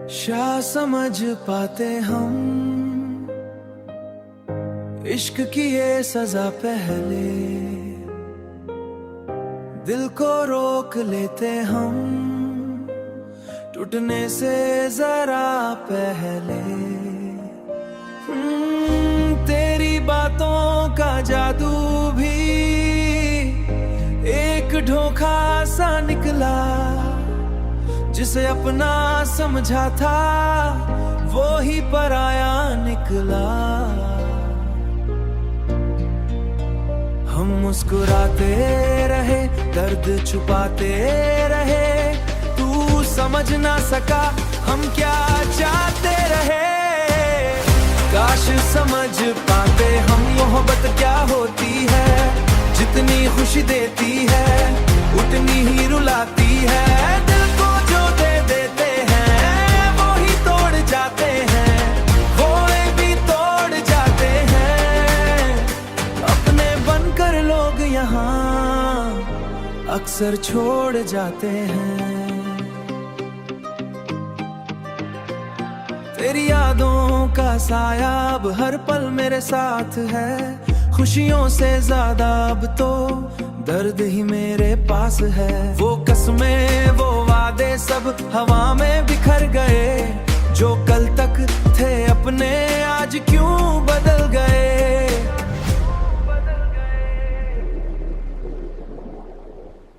क्या समझ पाते हम इश्क की ये सजा पहले, दिल को रोक लेते हम टूटने से जरा पहले। तेरी बातों का जादू भी एक धोखा सा निकला, जिसे अपना समझा था वो ही पराया निकला। हम मुस्कुराते रहे, दर्द छुपाते रहे, तू समझ ना सका हम क्या चाहते रहे। काश समझ पाते हम मोहब्बत क्या होती है, जितनी खुशी देती है उतनी ही रुलाती है। दिल को जो दे देते हैं वो ही तोड़ जाते हैं, वो भी तोड़ जाते हैं। अपने बनकर लोग यहाँ अक्सर छोड़ जाते हैं। तेरी यादों का साया अब हर पल मेरे साथ है, खुशियों से ज्यादा अब तो दर्द ही मेरे पास है। वो कसमें वो वादे सब हवा में बिखर गए, जो कल तक थे अपने आज क्यों बदल गए।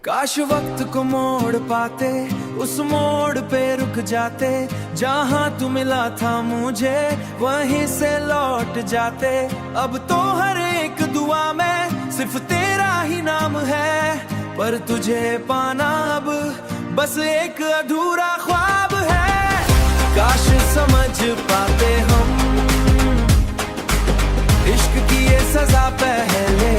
काश वक्त को मोड़ पाते, उस मोड़ पे रुक जाते, जहां तू मिला था मुझे वहीं से लौट जाते। अब तो हर एक दुआ में सिर्फ तेरा ही नाम है, पर तुझे पाना अब बस एक अधूरा ख्वाब है। काश समझ पाते हम इश्क की ये सजा पहले,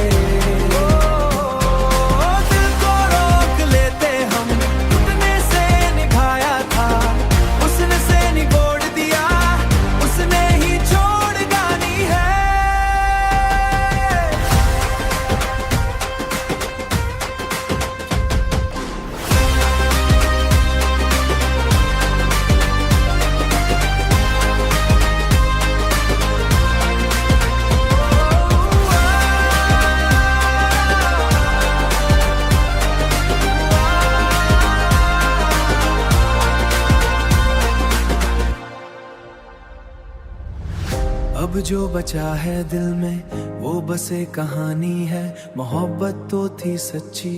अब जो बचा है दिल में वो बस एक कहानी है। मोहब्बत तो थी सच्ची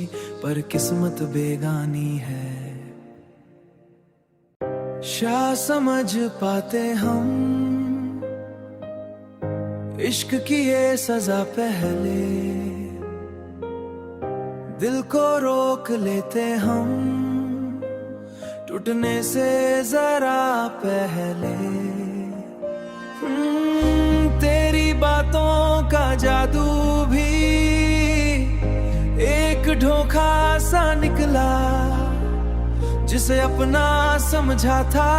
पर किस्मत बेगानी है। क्या समझ पाते हम इश्क की ये सजा पहले, दिल को रोक लेते हम टूटने से जरा पहले। तेरी बातों का जादू भी एक धोखा सा निकला, जिसे अपना समझा था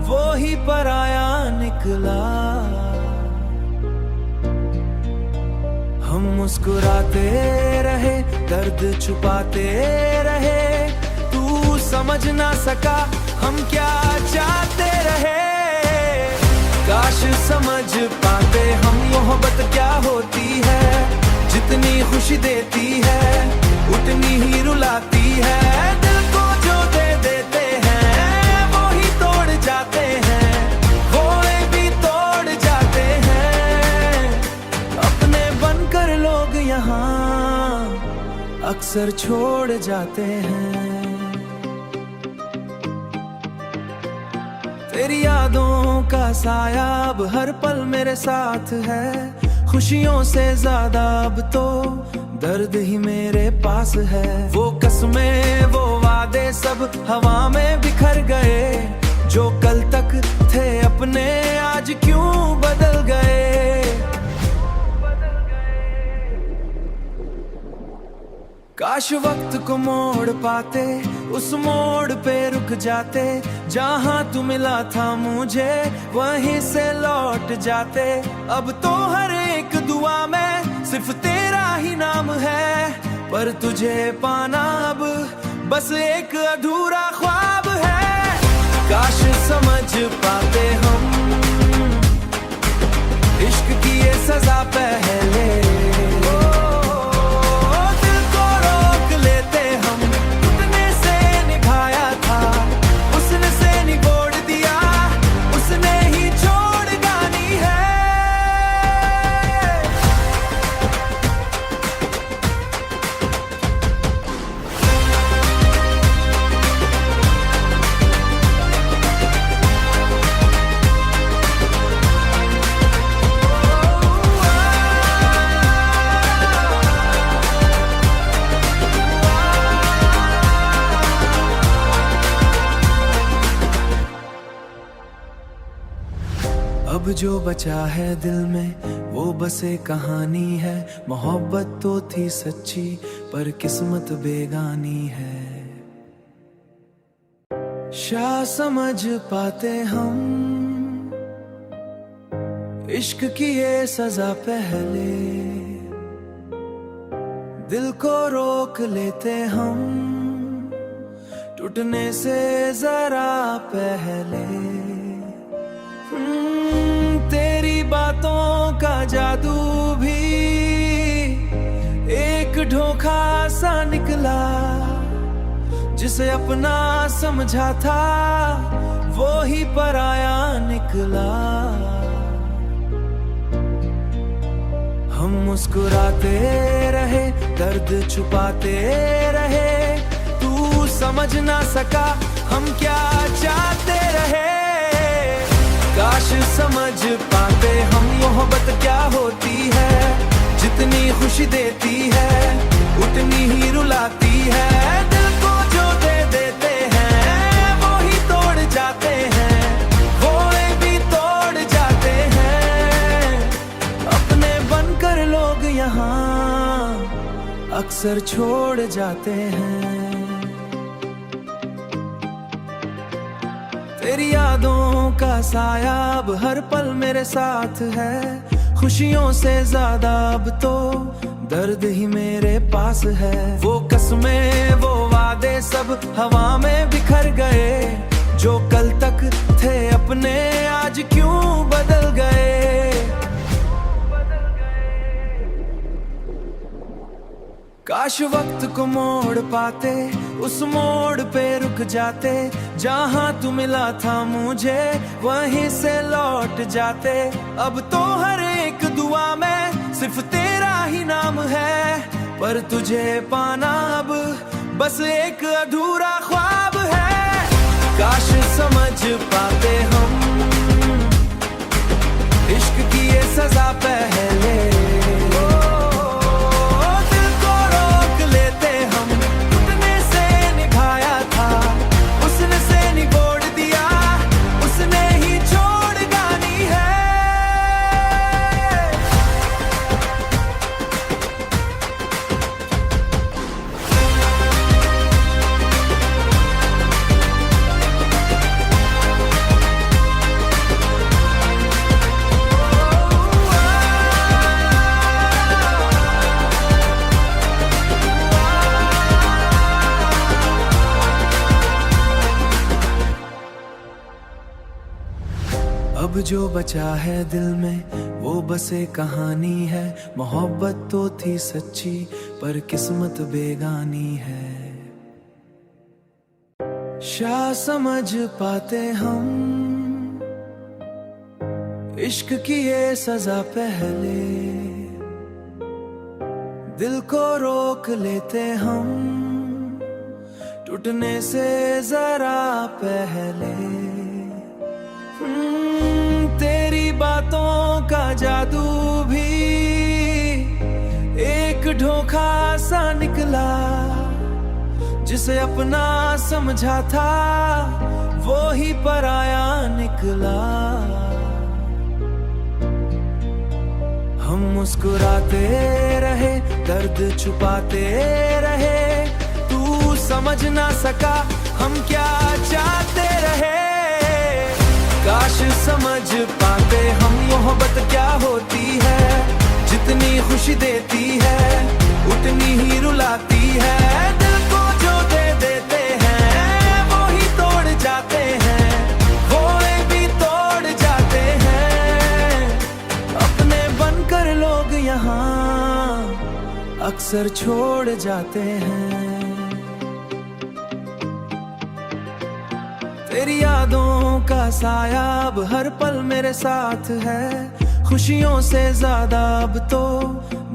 वो ही पराया निकला। हम मुस्कुराते रहे, दर्द छुपाते रहे, तू समझ ना सका हम क्या चाहते रहे। काश समझ पाते हम मोहब्बत क्या होती है, जितनी खुशी देती है उतनी ही रुलाती है। दिल को जो दे देते हैं वो ही तोड़ जाते हैं, वो भी तोड़ जाते हैं। अपने बनकर लोग यहाँ अक्सर छोड़ जाते हैं। तेरी यादों का साया अब हर पल मेरे साथ है, खुशियों से ज्यादा अब तो दर्द ही मेरे पास है। वो कसमें वो वादे सब हवा में बिखर गए, जो कल तक थे अपने आज क्यों बदल गए। काश वक्त को मोड़ पाते, उस मोड़ पे रुक जाते, जहां तू मिला था मुझे वहीं से लौट जाते। अब तो हर एक दुआ में सिर्फ तेरा ही नाम है, पर तुझे पाना अब बस एक अधूरा ख्वाब है। काश समझ पाते हम, इश्क की ये सजा पहले। दिल को रोक लेते हम, टूटने से निभाया था, उसने से निगोड़ दिया, उसने ही छोड़ गानी है। अब जो बचा है दिल में वो बस एक कहानी है, मोहब्बत तो थी सच्ची पर किस्मत बेगानी है। क्या समझ पाते हम, इश्क की ये सजा पहले। दिल को रोक लेते हम, टूटने से जरा पहले। तेरी बातों का जादू भी एक धोखा सा निकला, जिसे अपना समझा था वो ही पराया निकला। हम मुस्कुराते रहे, दर्द छुपाते रहे, तू समझ ना सका हम क्या चाहते रहे। काश समझ पाते हम मोहब्बत क्या होती है, जितनी खुशी देती है उतनी ही रुलाती है। दिल को जो दे देते हैं वो ही तोड़ जाते हैं, वो भी तोड़ जाते हैं। अपने बनकर लोग यहाँ अक्सर छोड़ जाते हैं। तेरी यादों का साया अब हर पल मेरे साथ है, खुशियों से ज्यादा अब तो दर्द ही मेरे पास है। वो कसमें वो वादे सब हवा में बिखर गए, जो कल तक थे अपने आज क्यों बदल गए। काश वक्त को मोड़ पाते, उस मोड़ पे रुक जाते, जहां तू मिला था मुझे वहीं से लौट जाते। अब तो हर एक दुआ में सिर्फ तेरा ही नाम है, पर तुझे पाना अब बस एक अधूरा ख्वाब है। काश समझ पाते हम, इश्क की ये सजा पहले। अब जो बचा है दिल में वो बस एक कहानी है, मोहब्बत तो थी सच्ची पर किस्मत बेगानी है। क्या समझ पाते हम, इश्क की ये सजा पहले। दिल को रोक लेते हम, टूटने से जरा पहले। तेरी बातों का जादू भी एक धोखा सा निकला, जिसे अपना समझा था वो ही पराया निकला। हम मुस्कुराते रहे, दर्द छुपाते रहे, तू समझ ना सका हम क्या चाहते रहे। काश समझ पाते हम मोहब्बत क्या होती है, जितनी खुशी देती है उतनी ही रुलाती है। दिल को जो दे देते हैं वो ही तोड़ जाते हैं, वो भी अक्सर छोड़ जाते हैं। तेरी यादों का साया अब हर पल मेरे साथ है। खुशियों से ज्यादा अब तो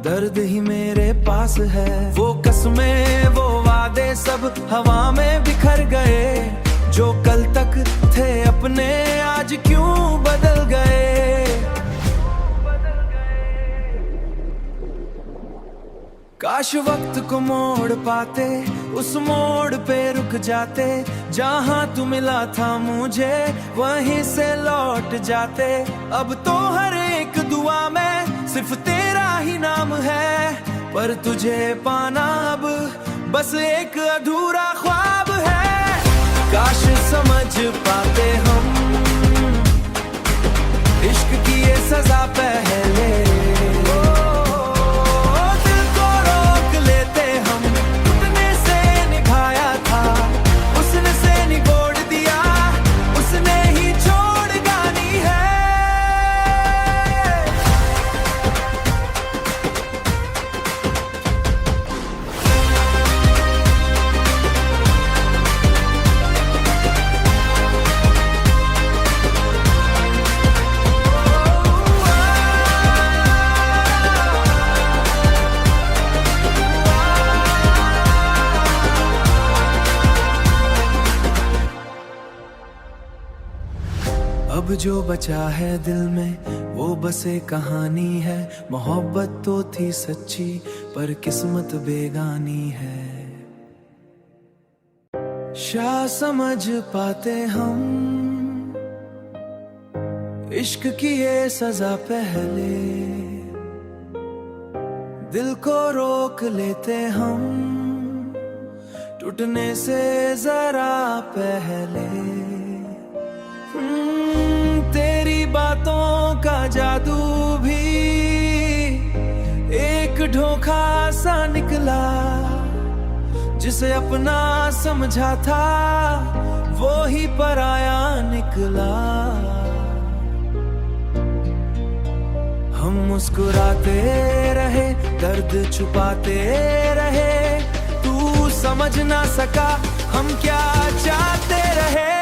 दर्द ही मेरे पास है। वो कसमें वो वादे सब हवा में बिखर गए। जो कल तक थे अपने आज क्यों बदल गए। काश वक्त को मोड़ पाते, उस मोड़ पे रुक जाते। जहां तू मिला था मुझे वहीं से लौट जाते। अब तो हर एक दुआ में सिर्फ तेरा ही नाम है। पर तुझे पाना अब बस एक अधूरा ख्वाब है। काश समझ पाते हम इश्क की ये सजा पहले। दिल को रोक लेते हम, टूटने से निभाया था। उसने से निगोड़ दिया, उसने ही छोड़ गानी है। अब जो बचा है दिल में वो बस एक कहानी है। मोहब्बत तो थी सच्ची पर किस्मत बेगानी है। शायद समझ पाते हम इश्क की ये सजा पहले। दिल को रोक लेते हम टूटने से जरा पहले। तेरी बातों का जादू भी एक धोखा सा निकला। जिसे अपना समझा था वो ही पराया निकला। हम मुस्कुराते रहे, दर्द छुपाते रहे। तू समझ ना सका हम क्या चाहते रहे।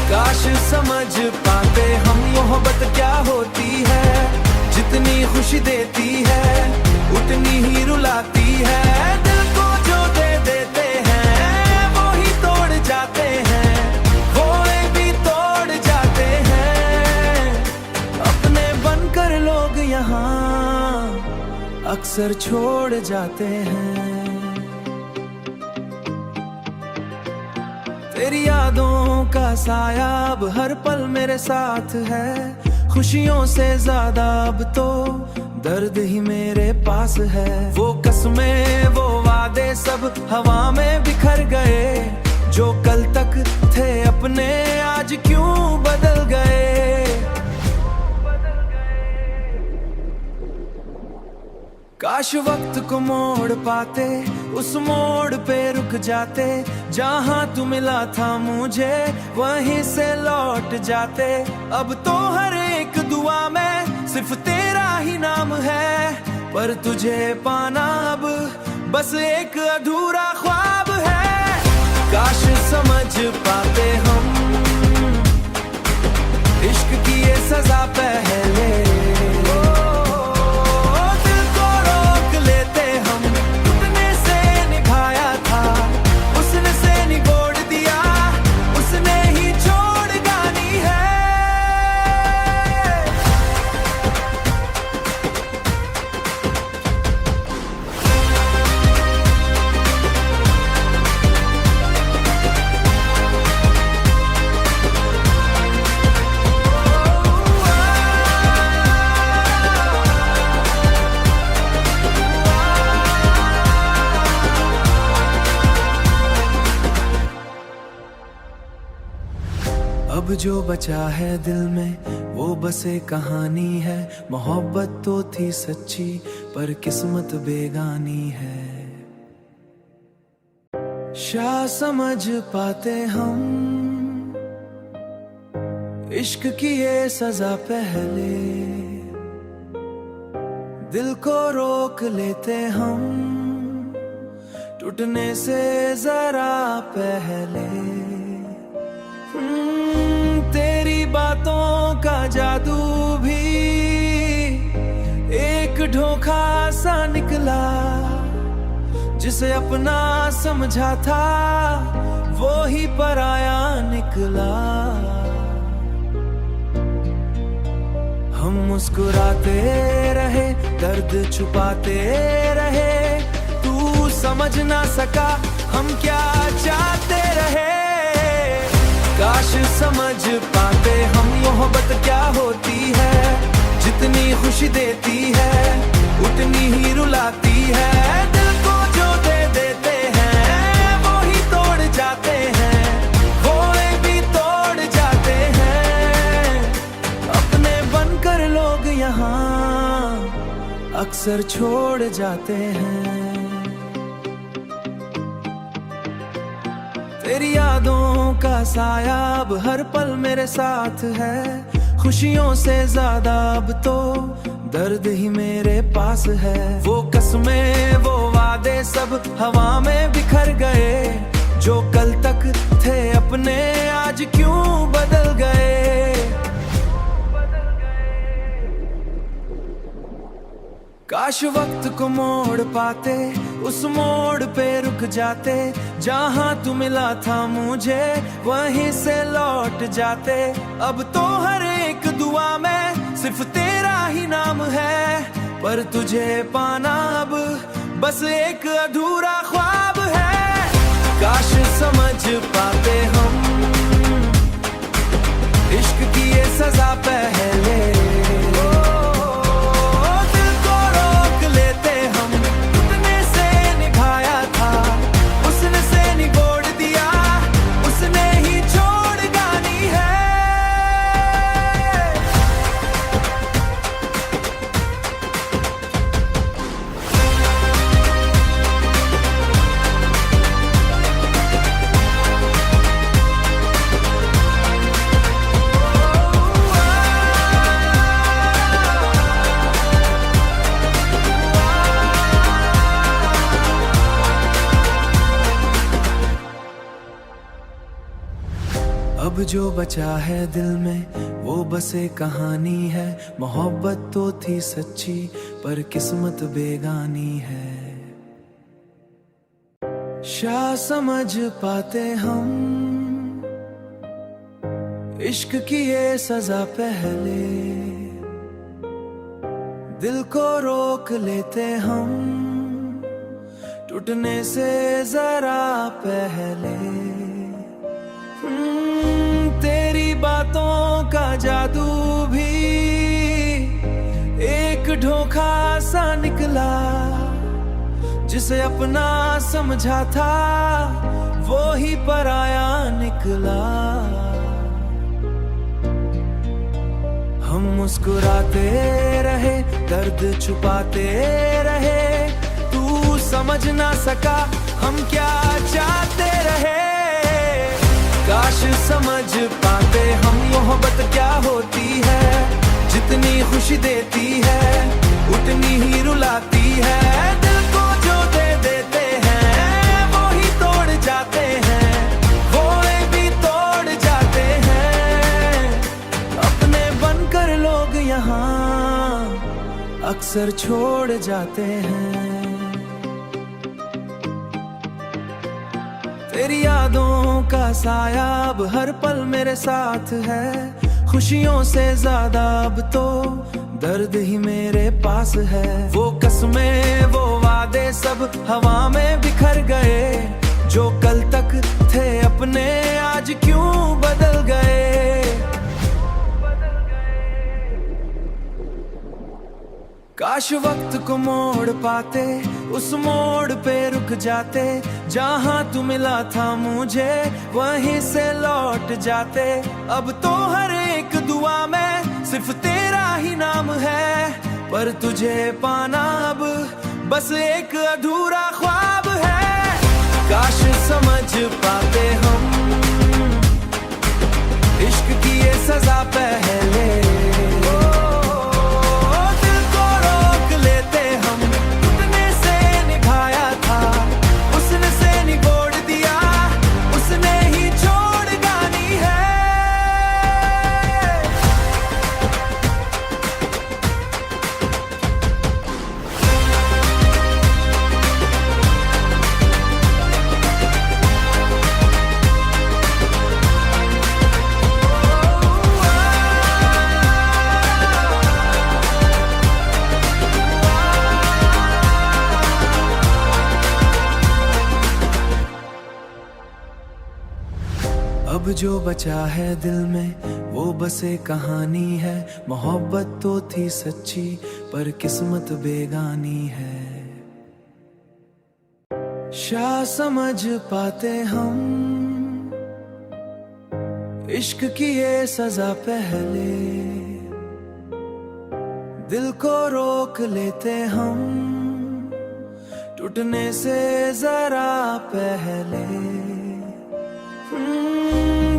काश समझ पाते हम मोहब्बत क्या होती है। जितनी खुशी देती है उतनी ही रुलाती है। दिल को जो दे देते हैं वो ही तोड़ जाते हैं। वो भी तोड़ जाते हैं। अपने बनकर लोग यहाँ अक्सर छोड़ जाते हैं। तेरी यादों का साया अब हर पल मेरे साथ है। खुशियों से ज्यादा अब तो दर्द ही मेरे पास है। वो कसमें वो वादे सब हवा में बिखर गए। जो कल तक थे अपने आज क्यों बदल गए। काश वक्त को मोड़ पाते, उस मोड़ पे रुक जाते। जहां तू मिला था मुझे वहीं से लौट जाते। अब तो हर एक दुआ में सिर्फ तेरा ही नाम है। पर तुझे पाना अब बस एक अधूरा ख्वाब है। काश समझ पाते हम इश्क की ये सजा पहले। अब जो बचा है दिल में वो बस एक कहानी है। मोहब्बत तो थी सच्ची पर किस्मत बेगानी है। शायद समझ पाते हम इश्क की ये सजा पहले। दिल को रोक लेते हम टूटने से जरा पहले। तेरी बातों का जादू भी एक धोखा सा निकला, जिसे अपना समझा था वो ही पराया निकला। हम मुस्कुराते रहे, दर्द छुपाते रहे, तू समझ ना सका हम क्या चाहते रहे। काश समझ पाते हम मोहब्बत क्या होती है, जितनी खुशी देती है उतनी ही रुलाती है। दिल को जो दे देते हैं वो ही तोड़ जाते हैं, वो भी तोड़ जाते हैं। अपने बनकर लोग यहाँ अक्सर छोड़ जाते हैं। तेरी यादों का साया अब हर पल मेरे साथ है, खुशियों से ज्यादा अब तो दर्द ही मेरे पास है। वो कसमें वो वादे सब हवा में बिखर गए, जो कल तक थे अपने आज क्यों बदल गए। काश वक्त को मोड़ पाते, उस मोड़ पे रुक जाते, जहाँ तू मिला था मुझे वहीं से लौट जाते। अब तो हर एक दुआ में सिर्फ तेरा ही नाम है, पर तुझे पाना अब बस एक अधूरा ख्वाब है। काश समझ पाते हम इश्क की ये सजा पहले, अब जो बचा है दिल में वो बस एक कहानी है। मोहब्बत तो थी सच्ची पर किस्मत बेगानी है। शाह समझ पाते हम इश्क की ये सजा पहले, दिल को रोक लेते हम टूटने से जरा पहले। तेरी बातों का जादू भी एक धोखा सा निकला, जिसे अपना समझा था वो ही पराया निकला। हम मुस्कुराते रहे, दर्द छुपाते रहे, तू समझ ना सका हम क्या चाहते रहे। काश समझ पाते हम मोहब्बत क्या होती है, जितनी खुशी देती है उतनी ही रुलाती है। दिल को जो दे देते हैं वो ही तोड़ जाते हैं, वो भी तोड़ जाते हैं। अपने बनकर लोग यहाँ अक्सर छोड़ जाते हैं। तेरी यादों का साया अब हर पल मेरे साथ है, खुशियों से ज्यादा अब तो दर्द ही मेरे पास है। वो कसमें वो वादे सब हवा में बिखर गए, जो कल तक थे अपने आज क्यों बदल गए। काश वक्त को मोड़ पाते, उस मोड़ पे रुक जाते, जहाँ तू मिला था मुझे वहीं से लौट जाते। अब तो हर एक दुआ में सिर्फ तेरा ही नाम है, पर तुझे पाना अब बस एक अधूरा ख्वाब है। काश समझ पाते हम इश्क की ये सजा पहले, दिल को रोक लेते अब जो बचा है दिल में वो बस एक कहानी है। मोहब्बत तो थी सच्ची पर किस्मत बेगानी है। क्या समझ पाते हम इश्क की ये सजा पहले, दिल को रोक लेते हम टूटने से जरा पहले।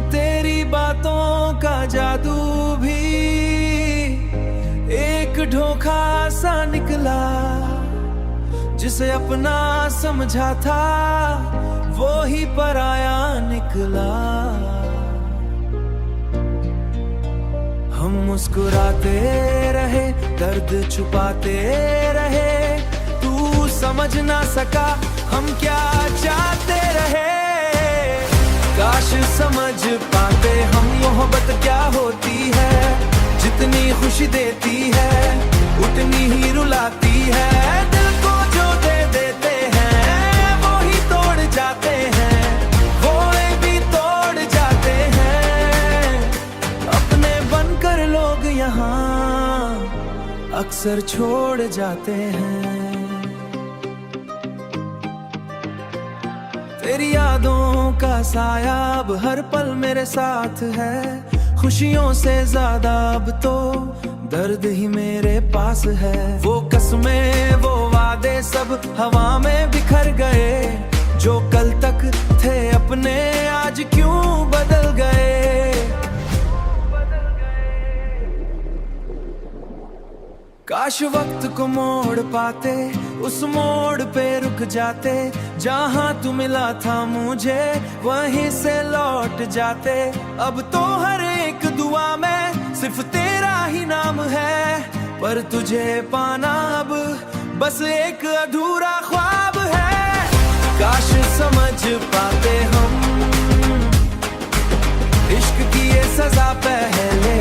तेरी बातों का जादू भी एक धोखा सा निकला, जिसे अपना समझा था वो ही पराया निकला। हम मुस्कुराते रहे, दर्द छुपाते रहे, तू समझ ना सका हम क्या चाहते रहे। काश समझ पाते हम मोहब्बत क्या होती है। जितनी खुशी देती है उतनी ही रुलाती है। दिल को जो दे देते हैं वो ही तोड़ जाते हैं, वो भी तोड़ जाते हैं। अपने बनकर लोग यहाँ अक्सर छोड़ जाते हैं। तेरी यादों का साया अब हर पल मेरे साथ है। खुशियों से ज्यादा अब तो दर्द ही मेरे पास है। वो कसमें वो वादे सब हवा में बिखर गए, जो कल तक थे अपने आज क्यों बदल गए। काश वक्त को मोड़ पाते, उस मोड़ पे रुक जाते। जहाँ तू मिला था मुझे वहीं से लौट जाते। अब तो हर एक दुआ में सिर्फ तेरा ही नाम है, पर तुझे पाना अब बस एक अधूरा ख्वाब है। काश समझ पाते हम इश्क की ये सजा पहले,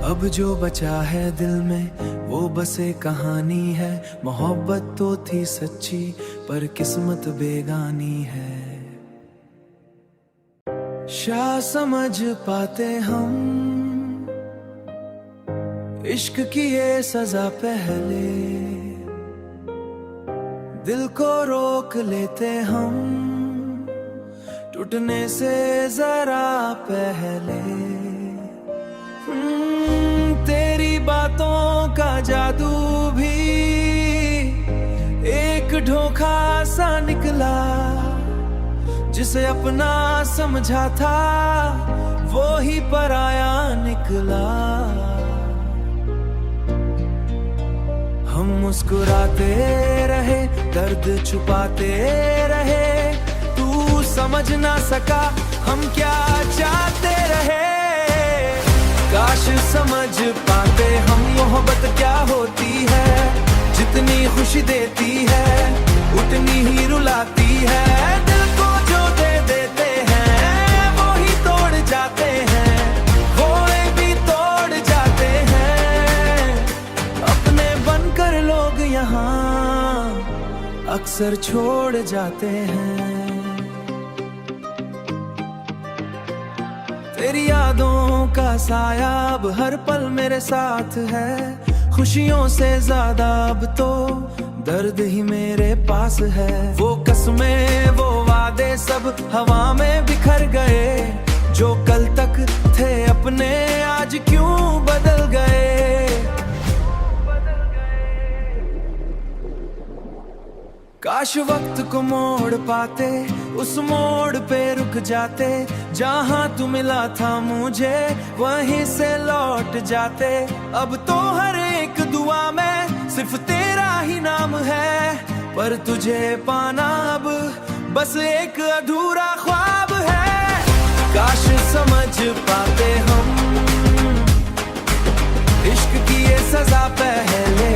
अब जो बचा है दिल में वो बस एक कहानी है। मोहब्बत तो थी सच्ची पर किस्मत बेगानी है। क्या समझ पाते हम इश्क की ये सजा पहले, दिल को रोक लेते हम टूटने से जरा पहले। तेरी बातों का जादू भी एक धोखा सा निकला, जिसे अपना समझा था वो ही पराया निकला। हम मुस्कुराते रहे, दर्द छुपाते रहे, तू समझ ना सका हम क्या चाहते रहे। काश समझ पाते हम मोहब्बत क्या होती है। जितनी खुशी देती है उतनी ही रुलाती है। दिल को जो दे देते हैं वो ही तोड़ जाते हैं, वो भी तोड़ जाते हैं। अपने बनकर लोग यहाँ अक्सर छोड़ जाते हैं। तेरी यादों का साया अब हर पल मेरे साथ है। खुशियों से ज्यादा अब तो दर्द ही मेरे पास है। वो कसमें वो वादे सब हवा में बिखर गए, जो कल तक थे अपने आज क्यों बदल गए। काश वक्त को मोड़ पाते, उस मोड़ पे रुक जाते, जहाँ तू मिला था मुझे वहीं से लौट जाते। अब तो हर एक दुआ में सिर्फ तेरा ही नाम है, पर तुझे पाना अब बस एक अधूरा ख्वाब है। काश समझ पाते हम इश्क की ये सजा पहले,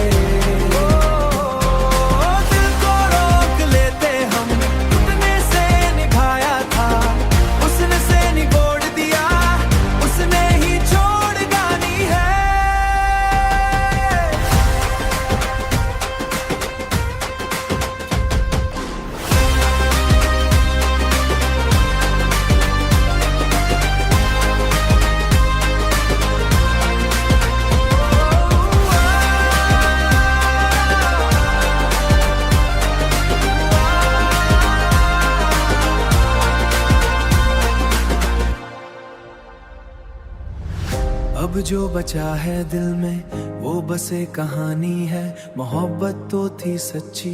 अब जो बचा है दिल में वो बस एक कहानी है। मोहब्बत तो थी सच्ची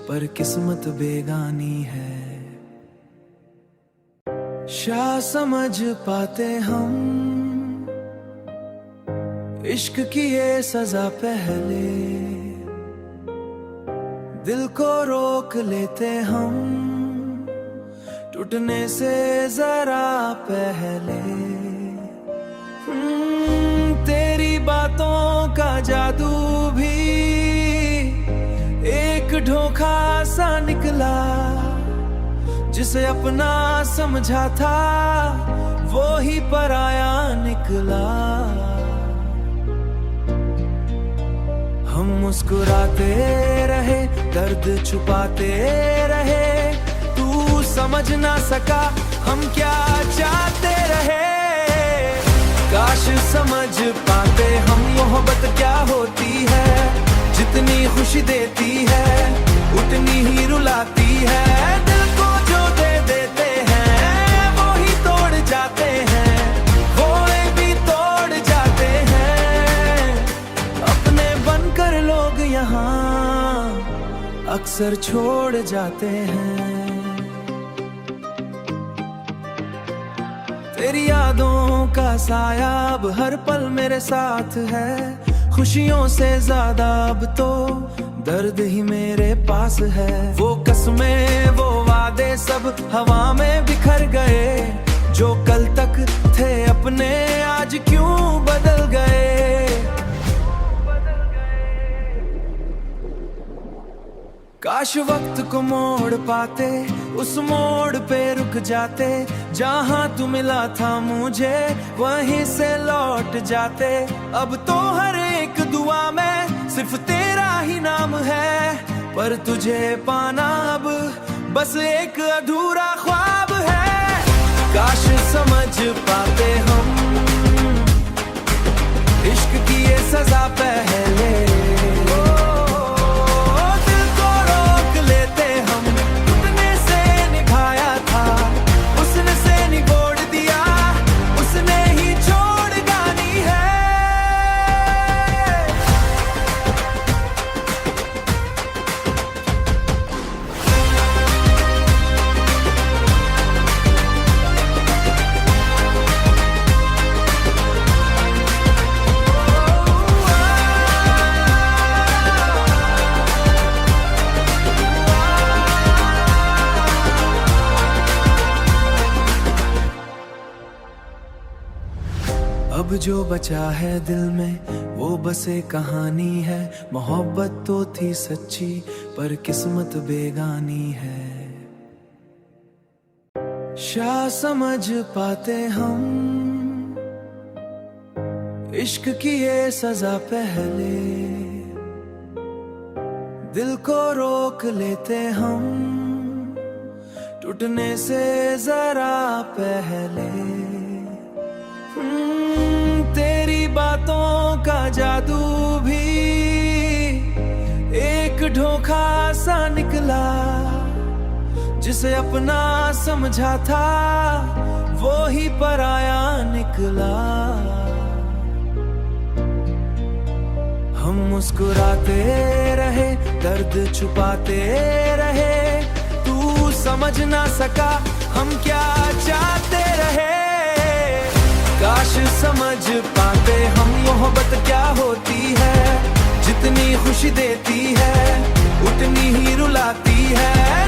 पर किस्मत बेगानी है। शाह समझ पाते हम इश्क की ये सजा पहले, दिल को रोक लेते हम टूटने से जरा पहले। तेरी बातों का जादू भी एक धोखा सा निकला, जिसे अपना समझा था वो ही पराया निकला। हम मुस्कुराते रहे, दर्द छुपाते रहे, तू समझ ना सका हम क्या चाहते रहे। काश समझ पाते हम मोहब्बत क्या होती है, जितनी खुशी देती है उतनी ही रुलाती है। दिल को जो दे देते हैं वो ही तोड़ जाते हैं, वो भी तोड़ जाते हैं। अपने बनकर लोग यहाँ अक्सर छोड़ जाते हैं। तेरी यादों का साया अब हर पल मेरे साथ है, खुशियों से ज्यादा अब तो दर्द ही मेरे पास है। वो कसमें वो वादे सब हवा में बिखर गए, जो कल तक थे अपने आज क्यों बदल गए। काश वक्त को मोड़ पाते, उस मोड़ पे रुक जाते, जहाँ तू मिला था मुझे वहीं से लौट जाते। अब तो हर एक दुआ में सिर्फ तेरा ही नाम है, पर तुझे पाना अब बस एक अधूरा ख्वाब है। काश समझ पाते हम इश्क की ये सजा पहले, अब जो बचा है दिल में वो बस एक कहानी है। मोहब्बत तो थी सच्ची पर किस्मत बेगानी है। शाह समझ पाते हम इश्क की ये सजा पहले, दिल को रोक लेते हम टूटने से जरा पहले। तेरी बातों का जादू भी एक धोखा सा निकला, जिसे अपना समझा था वो ही पराया निकला। हम मुस्कुराते रहे, दर्द छुपाते रहे, तू समझ ना सका हम क्या चाहते रहे। काश समझ पाते हम मोहब्बत क्या होती है, जितनी खुशी देती है उतनी ही रुलाती है।